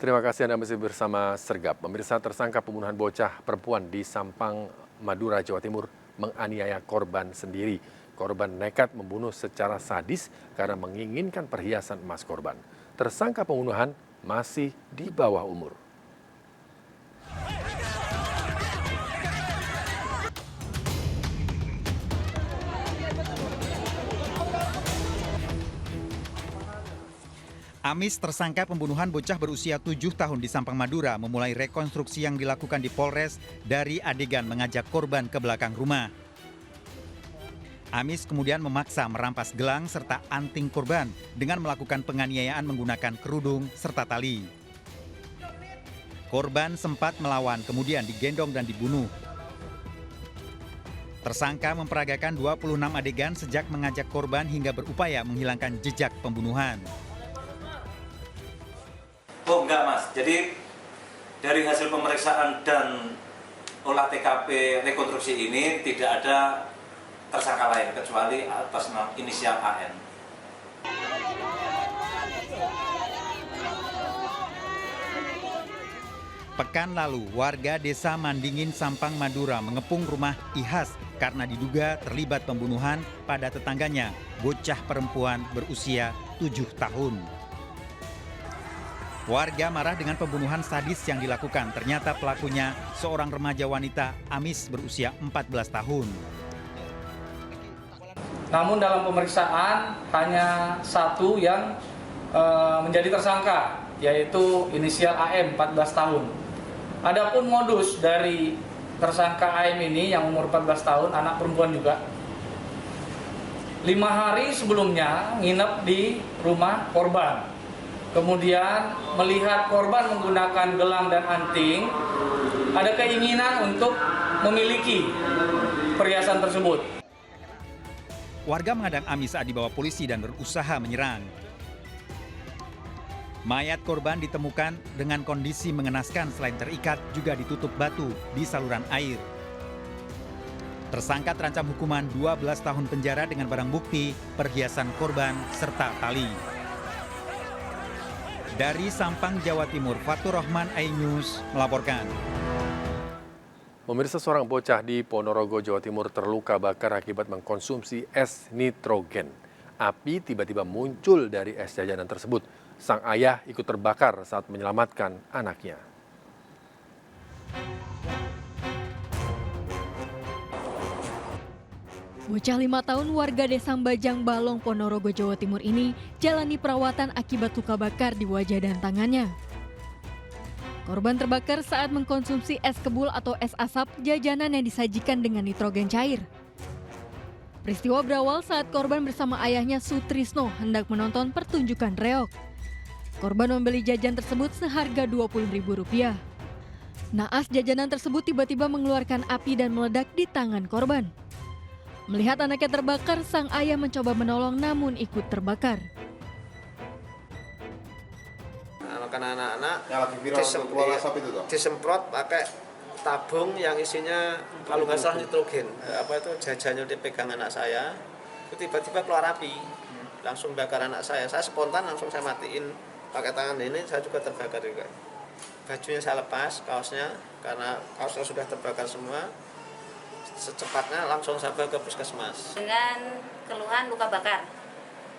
Terima kasih Anda masih bersama Sergap. Pemirsa, tersangka pembunuhan bocah perempuan di Sampang, Madura, Jawa Timur menganiaya korban sendiri. Korban nekat membunuh secara sadis karena menginginkan perhiasan emas korban. Tersangka pembunuhan masih di bawah umur. Amis, tersangka pembunuhan bocah berusia 7 tahun di Sampang, Madura, memulai rekonstruksi yang dilakukan di Polres dari adegan mengajak korban ke belakang rumah. Amis kemudian memaksa merampas gelang serta anting korban dengan melakukan penganiayaan menggunakan kerudung serta tali. Korban sempat melawan, kemudian digendong dan dibunuh. Tersangka memperagakan 26 adegan sejak mengajak korban hingga berupaya menghilangkan jejak pembunuhan. Oh enggak Mas, jadi dari hasil pemeriksaan dan olah TKP rekonstruksi ini tidak ada tersangka lain kecuali atas nama inisial AN. Pekan lalu, warga desa Mandingin, Sampang, Madura mengepung rumah Ihas karena diduga terlibat pembunuhan pada tetangganya, bocah perempuan berusia 7 tahun. Warga marah dengan pembunuhan sadis yang dilakukan. Ternyata pelakunya seorang remaja wanita, Amis, berusia 14 tahun. Namun dalam pemeriksaan hanya satu yang menjadi tersangka, yaitu inisial AM 14 tahun. Adapun modus dari tersangka AM ini yang umur 14 tahun, anak perempuan juga, 5 hari sebelumnya nginep di rumah korban. Kemudian melihat korban menggunakan gelang dan anting, ada keinginan untuk memiliki perhiasan tersebut. Warga mengadang Amis saat dibawa polisi dan berusaha menyerang. Mayat korban ditemukan dengan kondisi mengenaskan, selain terikat juga ditutup batu di saluran air. Tersangka terancam hukuman 12 tahun penjara dengan barang bukti, perhiasan korban, serta tali. Dari Sampang, Jawa Timur, Fatur Rahman, iNews melaporkan. Pemirsa, seorang bocah di Ponorogo, Jawa Timur terluka bakar akibat mengkonsumsi es nitrogen. Api tiba-tiba muncul dari es jajanan tersebut. Sang ayah ikut terbakar saat menyelamatkan anaknya. Bocah 5 tahun warga desa Bajang Balong, Ponorogo, Jawa Timur ini jalani perawatan akibat luka bakar di wajah dan tangannya. Korban terbakar saat mengkonsumsi es kebul atau es asap jajanan yang disajikan dengan nitrogen cair. Peristiwa berawal saat korban bersama ayahnya Sutrisno hendak menonton pertunjukan reog. Korban membeli jajan tersebut seharga Rp20.000. Naas jajanan tersebut tiba-tiba mengeluarkan api dan meledak di tangan korban. Melihat anaknya terbakar, sang ayah mencoba menolong namun ikut terbakar. Anak-anak yang lagi viral keluar asap itu toh? Disemprot pakai tabung yang isinya kalau nggak salah nitrogen. Apa itu jajannya dipegang anak saya, itu tiba-tiba keluar api, langsung bakar anak saya. Saya spontan langsung saya matiin pakai tangan ini, saya juga terbakar juga. Bajunya saya lepas, kaosnya, karena kaosnya sudah terbakar semua. Secepatnya langsung sampai ke puskesmas. Dengan keluhan luka bakar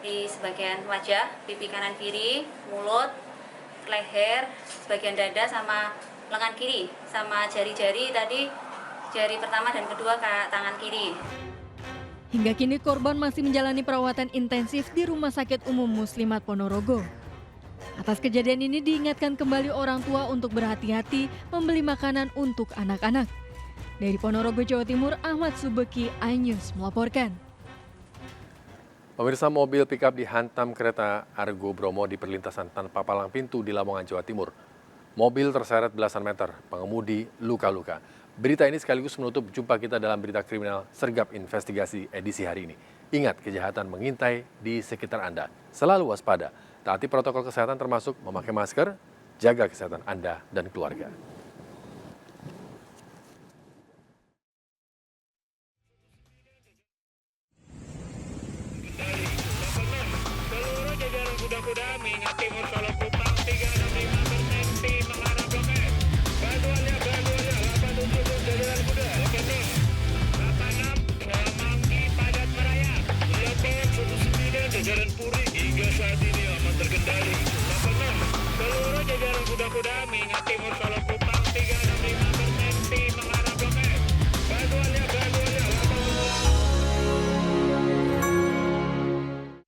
di sebagian wajah, pipi kanan kiri, mulut, leher, sebagian dada sama lengan kiri, sama jari-jari tadi, jari pertama dan kedua ke tangan kiri. Hingga kini korban masih menjalani perawatan intensif di Rumah Sakit Umum Muslimat Ponorogo. Atas kejadian ini diingatkan kembali orang tua untuk berhati-hati membeli makanan untuk anak-anak. Dari Ponorogo, Jawa Timur, Ahmad Subeki, iNews melaporkan. Pemirsa, mobil pikap dihantam kereta Argo Bromo di perlintasan tanpa palang pintu di Lamongan, Jawa Timur. Mobil terseret belasan meter, pengemudi luka-luka. Berita ini sekaligus menutup jumpa kita dalam berita kriminal Sergap Investigasi edisi hari ini. Ingat, kejahatan mengintai di sekitar Anda. Selalu waspada, taati protokol kesehatan termasuk memakai masker, jaga kesehatan Anda dan keluarga.